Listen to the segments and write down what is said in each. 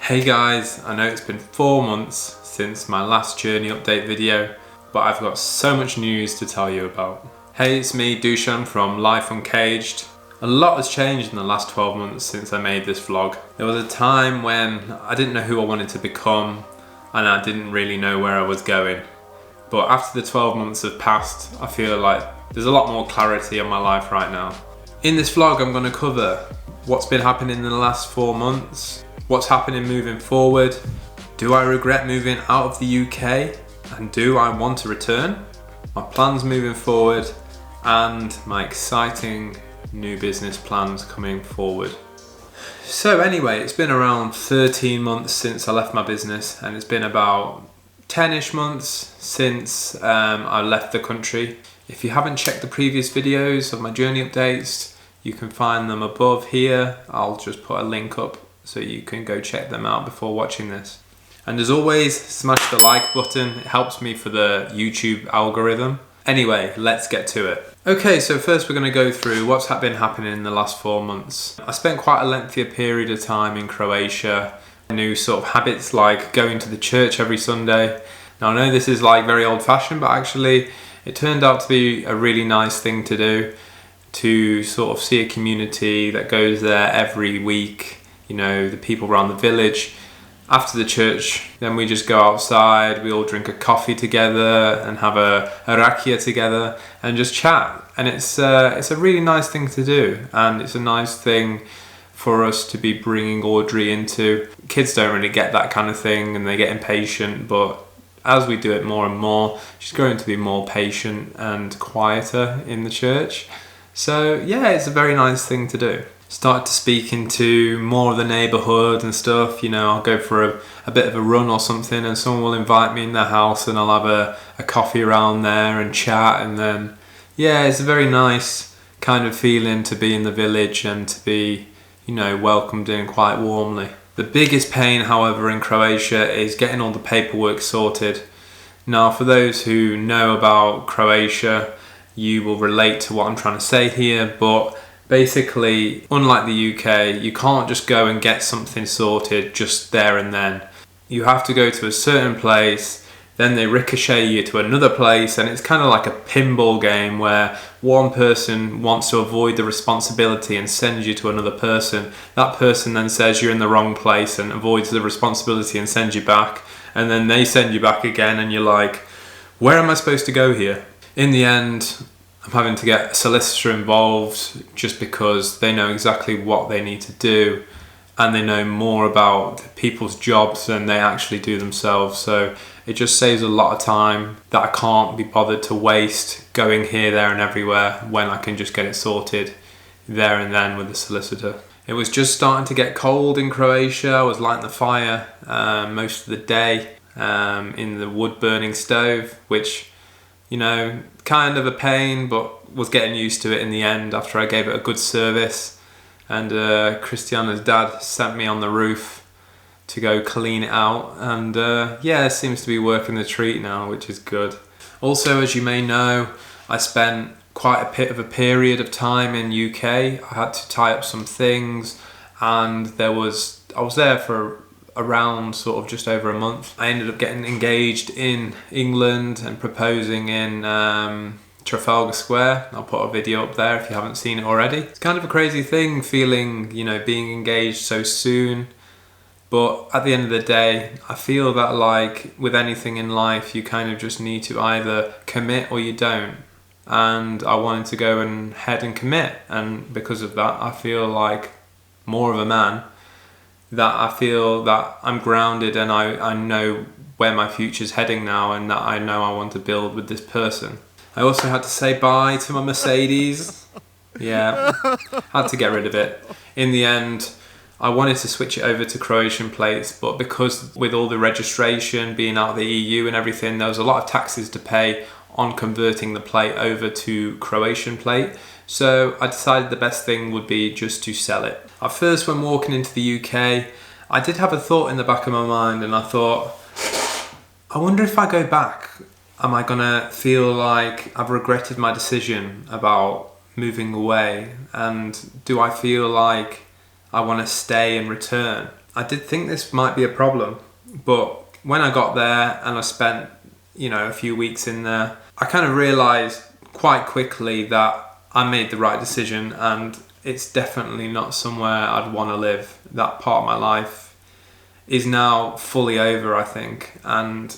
Hey guys, I know it's been 4 months since my last journey update video, but I've got so much news to tell you about. Hey, it's me, Dushan from Life Uncaged. A lot has changed in the last 12 months since I made this vlog. There was a time when I didn't know who I wanted to become and I didn't really know where I was going. But after the 12 months have passed, I feel like there's a lot more clarity in my life right now. In this vlog, I'm going to cover what's been happening in the last 4 months, what's happening moving forward, do I regret moving out of the UK, and do I want to return, my plans moving forward, and my exciting new business plans coming forward. So anyway, it's been around 13 months since I left my business, and it's been about 10-ish months since I left the country. If you haven't checked the previous videos of my journey updates, you can find them above here. I'll just put a link up so you can go check them out before watching this. And as always, smash the like button. It helps me for the YouTube algorithm. Anyway, let's get to it. Okay, so first we're going to go through what's been happening in the last 4 months. I spent quite a lengthier period of time in Croatia. New sort of habits like going to the church every Sunday. Now I know this is like very old-fashioned, but actually it turned out to be a really nice thing to do, to sort of see a community that goes there every week. You know, the people around the village. After the church, then we just go outside, we all drink a coffee together and have a rakia together and just chat. And it's a really nice thing to do, and it's a nice thing for us to be bringing Audrey into. Kids don't really get that kind of thing and they get impatient, but as we do it more and more, she's going to be more patient and quieter in the church. So yeah, it's a very nice thing to do. Started to speak into more of the neighbourhood and stuff. You know, I'll go for a bit of a run or something and someone will invite me in their house and I'll have a coffee around there and chat, and then yeah, it's a very nice kind of feeling to be in the village and to be, you know, welcomed in quite warmly. The biggest pain, however, in Croatia is getting all the paperwork sorted. Now, for those who know about Croatia, you will relate to what I'm trying to say here, but basically, unlike the UK, you can't just go and get something sorted just there and then. You have to go to a certain place, then they ricochet you to another place, and it's kind of like a pinball game where one person wants to avoid the responsibility and sends you to another person. That person then says you're in the wrong place and avoids the responsibility and sends you back, and then they send you back again and you're like, where am I supposed to go here? In the end, I'm having to get a solicitor involved just because they know exactly what they need to do and they know more about people's jobs than they actually do themselves. So it just saves a lot of time that I can't be bothered to waste going here, there and everywhere when I can just get it sorted there and then with the solicitor. It was just starting to get cold in Croatia. I was lighting the fire most of the day in the wood burning stove, which, you know, kind of a pain, but was getting used to it in the end after I gave it a good service. And Christiana's dad sent me on the roof to go clean it out, and yeah, it seems to be working the treat now, which is good. Also, as you may know, I spent quite a bit of a period of time in UK. I had to tie up some things, and I was there for around sort of just over a month. I ended up getting engaged in England and proposing in Trafalgar Square. I'll put a video up there if you haven't seen it already. It's kind of a crazy thing feeling, you know, being engaged so soon, but at the end of the day, I feel that like with anything in life, you kind of just need to either commit or you don't. And I wanted to go ahead and commit, and because of that, I feel like more of a man, that I feel that I'm grounded and I know where my future's heading now, and that I know I want to build with this person. I also had to say bye to my Mercedes. Yeah, had to get rid of it. In the end, I wanted to switch it over to Croatian plates, but because with all the registration being out of the EU and everything, there was a lot of taxes to pay on converting the plate over to Croatian plate. So I decided the best thing would be just to sell it. At first, when walking into the UK, I did have a thought in the back of my mind, and I thought, I wonder if I go back, am I gonna feel like I've regretted my decision about moving away? And do I feel like I want to stay and return? I did think this might be a problem, but when I got there and I spent, a few weeks in there, I kind of realised quite quickly that I made the right decision, and it's definitely not somewhere I'd want to live. That part of my life is now fully over, I think, and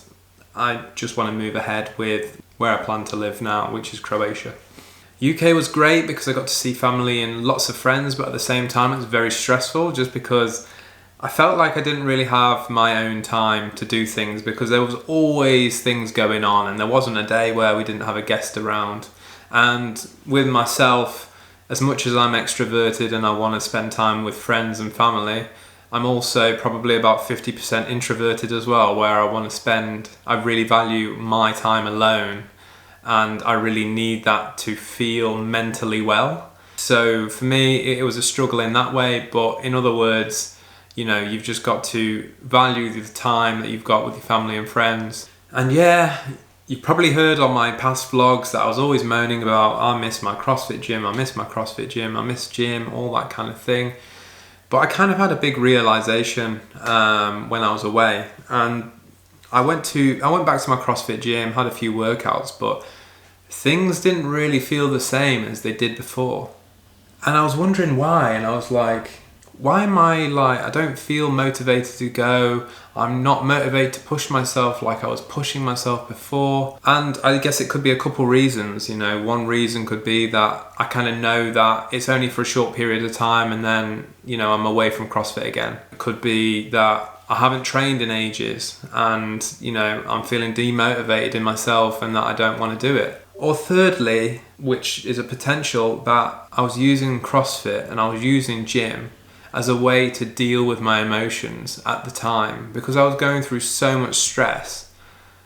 I just want to move ahead with where I plan to live now, which is Croatia. UK was great because I got to see family and lots of friends, but at the same time it was very stressful just because I felt like I didn't really have my own time to do things, because there was always things going on and there wasn't a day where we didn't have a guest around. And with myself, as much as I'm extroverted and I want to spend time with friends and family, I'm also probably about 50% introverted as well, where I really value my time alone, and I really need that to feel mentally well. So for me, it was a struggle in that way, but in other words, you've just got to value the time that you've got with your family and friends. And yeah, you've probably heard on my past vlogs that I was always moaning about, I miss my CrossFit gym, I miss gym, all that kind of thing. But I kind of had a big realization when I was away, and I went back to my CrossFit gym, had a few workouts, but things didn't really feel the same as they did before. And I was wondering why, and I was like, why am I don't feel motivated to go, I'm not motivated to push myself like I was pushing myself before. And I guess it could be a couple reasons. One reason could be that I kind of know that it's only for a short period of time and then, I'm away from CrossFit again. It could be that I haven't trained in ages and, I'm feeling demotivated in myself and that I don't want to do it. Or thirdly, which is a potential, that I was using CrossFit and I was using gym as a way to deal with my emotions at the time, because I was going through so much stress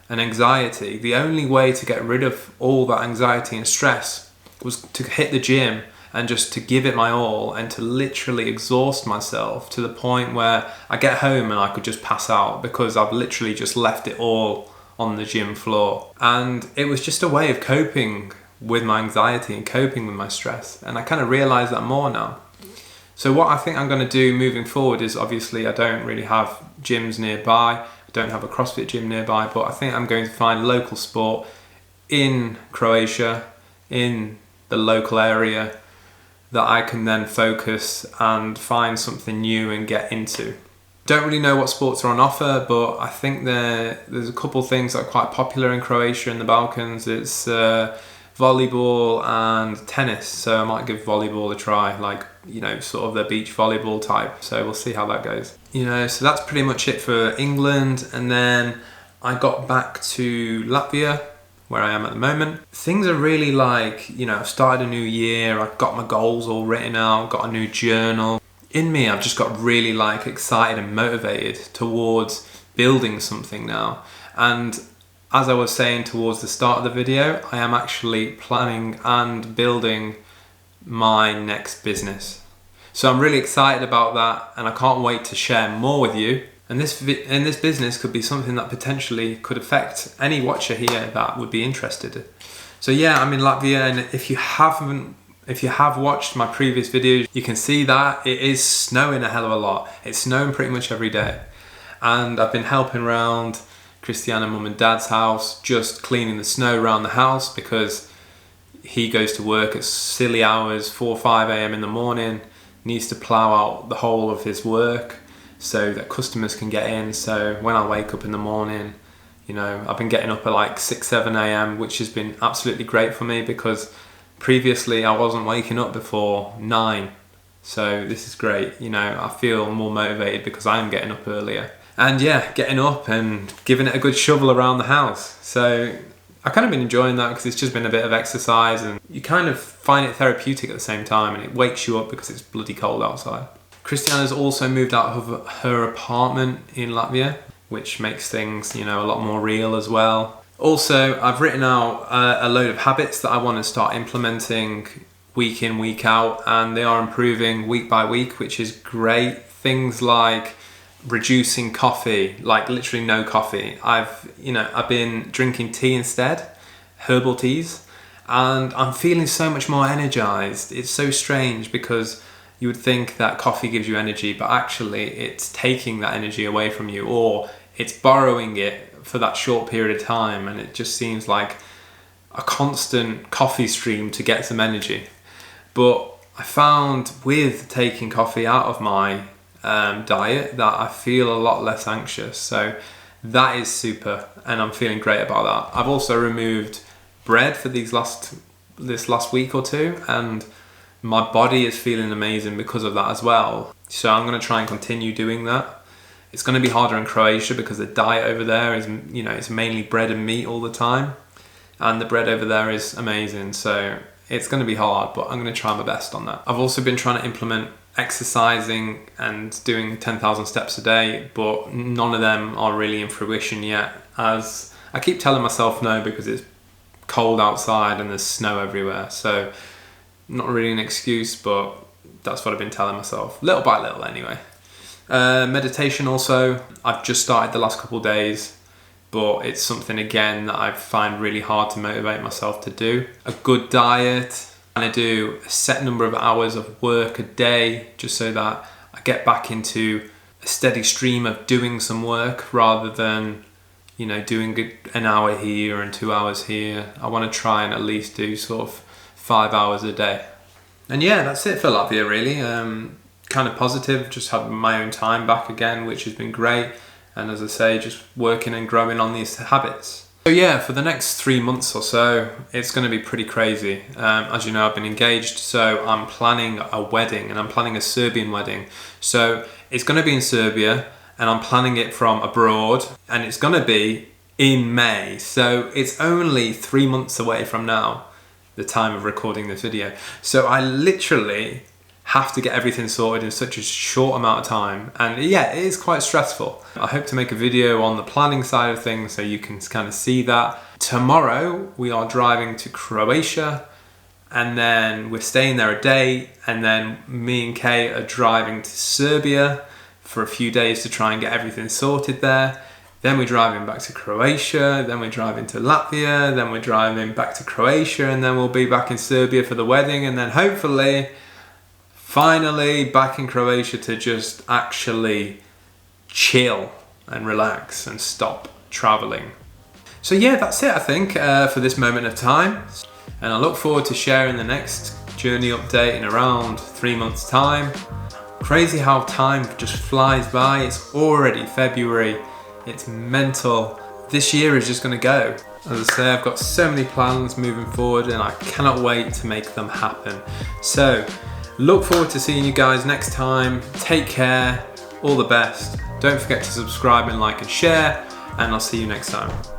and anxiety. The only way to get rid of all that anxiety and stress was to hit the gym and just to give it my all and to literally exhaust myself to the point where I get home and I could just pass out because I've literally just left it all on the gym floor. And it was just a way of coping with my anxiety and coping with my stress. And I kind of realize that more now. So what I think I'm going to do moving forward is, obviously I don't really have gyms nearby, I don't have a CrossFit gym nearby, but I think I'm going to find local sport in Croatia, in the local area, that I can then focus and find something new and get into. Don't really know what sports are on offer, but I think there's a couple of things that are quite popular in Croatia and the Balkans. It's volleyball and tennis, so I might give volleyball a try, sort of the beach volleyball type, so we'll see how that goes. So that's pretty much it for England. And then I got back to Latvia, where I am at the moment. Things are really I've started a new year, I've got my goals all written out, got a new journal. In me, I've just got really excited and motivated towards building something now. And as I was saying towards the start of the video, I am actually planning and building my next business. So I'm really excited about that, and I can't wait to share more with you. And this business could be something that potentially could affect any watcher here that would be interested. So yeah, I'm in Latvia, and if you have watched my previous videos, you can see that it is snowing a hell of a lot. It's snowing pretty much every day. And I've been helping around Christiana mum and dad's house, just cleaning the snow around the house, because he goes to work at silly hours, 4 or 5 a.m. in the morning, needs to plough out the whole of his work so that customers can get in. So when I wake up in the morning, I've been getting up at 6, 7 a.m, which has been absolutely great for me, because previously I wasn't waking up before 9. So this is great. I feel more motivated because I'm getting up earlier. And yeah, getting up and giving it a good shovel around the house. So I've kind of been enjoying that because it's just been a bit of exercise, and you kind of find it therapeutic at the same time, and it wakes you up because it's bloody cold outside. Christiana's also moved out of her apartment in Latvia, which makes things, a lot more real as well. Also, I've written out a load of habits that I want to start implementing week in, week out, and they are improving week by week, which is great. Things like reducing coffee, literally no coffee. I've been drinking tea instead, herbal teas, and I'm feeling so much more energized. It's so strange because you would think that coffee gives you energy, but actually it's taking that energy away from you, or it's borrowing it for that short period of time, and it just seems like a constant coffee stream to get some energy. But I found with taking coffee out of my diet that I feel a lot less anxious, so that is super, and I'm feeling great about that. I've also removed bread for this last week or two, and my body is feeling amazing because of that as well. So I'm going to try and continue doing that. It's going to be harder in Croatia because the diet over there is, it's mainly bread and meat all the time, and the bread over there is amazing. So it's going to be hard, but I'm going to try my best on that. I've also been trying to implement exercising and doing 10,000 steps a day, but none of them are really in fruition yet, as I keep telling myself no because it's cold outside and there's snow everywhere. So not really an excuse, but that's what I've been telling myself, little by little anyway. Meditation also, I've just started the last couple of days, but it's something again that I find really hard to motivate myself to do. A good diet, and I do a set number of hours of work a day just so that I get back into a steady stream of doing some work rather than doing an hour here and 2 hours here. I want to try and at least do sort of 5 hours a day. And yeah, that's it for Latvia really. Kind of positive, just having my own time back again, which has been great. And as I say, just working and growing on these habits. So yeah, for the next 3 months or so, it's going to be pretty crazy. As you know, I've been engaged, so I'm planning a wedding, and I'm planning a Serbian wedding. So it's going to be in Serbia, and I'm planning it from abroad, and it's going to be in May. So it's only 3 months away from now, the time of recording this video. So I literally have to get everything sorted in such a short amount of time, and yeah, it is quite stressful. I hope to make a video on the planning side of things so you can kind of see that. Tomorrow we are driving to Croatia, and then we're staying there a day, and then me and Kay are driving to Serbia for a few days to try and get everything sorted there. Then we're driving back to Croatia, then we're driving to Latvia, then we're driving back to Croatia, and then we'll be back in Serbia for the wedding, and then hopefully finally back in Croatia to just actually chill and relax and stop traveling. So yeah, that's it I think for this moment of time, and I look forward to sharing the next journey update in around 3 months time. Crazy how time just flies by. It's already February. It's mental. This year is just going to go. As I say, I've got so many plans moving forward, and I cannot wait to make them happen. So look forward to seeing you guys next time. Take care. All the best. Don't forget to subscribe and like and share, and I'll see you next time.